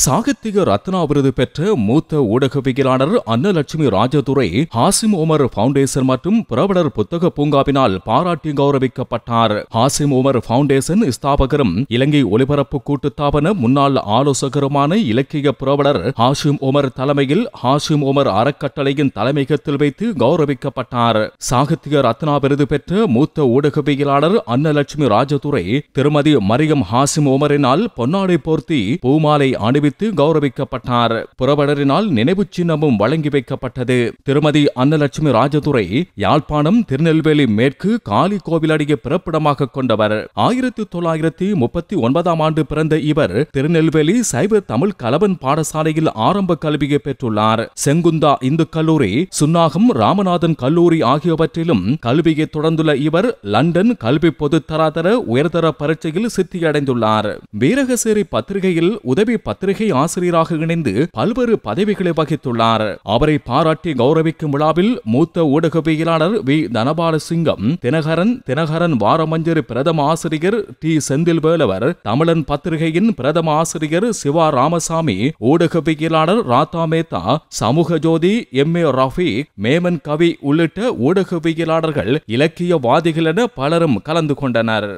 சாகித்ய ரத்னா விருது பெற்ற மூத்த ஊடகவியலாளர் அன்னலட்சுமி ராஜதுரை ஹாசிம் உமர் பவுண்டேஷன் மற்றும் புரவலர் புத்தக பூங்காவினால் பாராட்டி கௌரவிக்கப்பட்டார். ஹாசிம் உமர் பவுண்டேஷன் ஸ்தாபகரும் இலங்கை ஒலிபரப்பு கூட்டுத்தாபன முன்னாள் ஆலோசகருமான இலக்கிய புரவலர் ஹாசிம் உமர் தலைமையில் ஹாசிம் உமர் அறக்கட்டளையின் தலைமையகத்தில் வைத்து கௌரவிக்கப்பட்டார். சாகித்ய ரத்னா விருது பெற்ற மூத்த ஊடகவியலாளர் அன்னலட்சுமி ராஜதுரை திருமதி மரியம் ஹாசிம் உமரினால் பொன்னாடை போர்த்தி பூமாலை அணிவித்து கௌரவிக்கப்பட்டார். புரவலரினால் நினைவு சின்னமும் வழங்கி வைக்கப்பட்டது. திருமதி அன்னலட்சுமி ராஜதுரை யாழ்ப்பாணம் திருநெல்வேலி மேற்கு காளி கோவிலடியை பிறப்பிடமாக கொண்டவர். 1939 ஆண்டு பிறந்த இவர் திருநெல்வேலி சைவ தமிழ் கலவன் பாடசாலையில் ஆரம்ப கல்வியை பெற்றுள்ளார். செங்குந்தா இந்து கல்லூரி, சுன்னாகம் ராமநாதன் கல்லூரி ஆகியவற்றிலும் கல்வியை தொடர்ந்துள்ள இவர் லண்டன் கல்வி பொதுத்தராதர உயர்தர பரீட்சையில் சித்தியடைந்துள்ளார். வீரகசேரி பத்திரிகையில் உதவி பத்திரிகை ஆசிரியராக இணைந்து பல்வேறு பதவிகளை வகித்துள்ளார். அவரை பாராட்டி கௌரவிக்கும் விழாவில் மூத்த ஊடகவியலாளர் வி தனபாலசிங்கம், தினகரன் வாரமஞ்சரி பிரதம ஆசிரியர் டி செந்தில்வேலவர், தமிழன் பத்திரிகையின் பிரதம ஆசிரியர் சிவா ராமசாமி, ஊடகவியலாளர் ராதா மேத்தா, சமூக ஜோதி எம்.ஏ. ரஃபீக், மேமன் கவி உள்ளிட்ட ஊடகவியலாளர்கள், இலக்கியவாதிகள் என பலரும் கலந்து கொண்டனர்.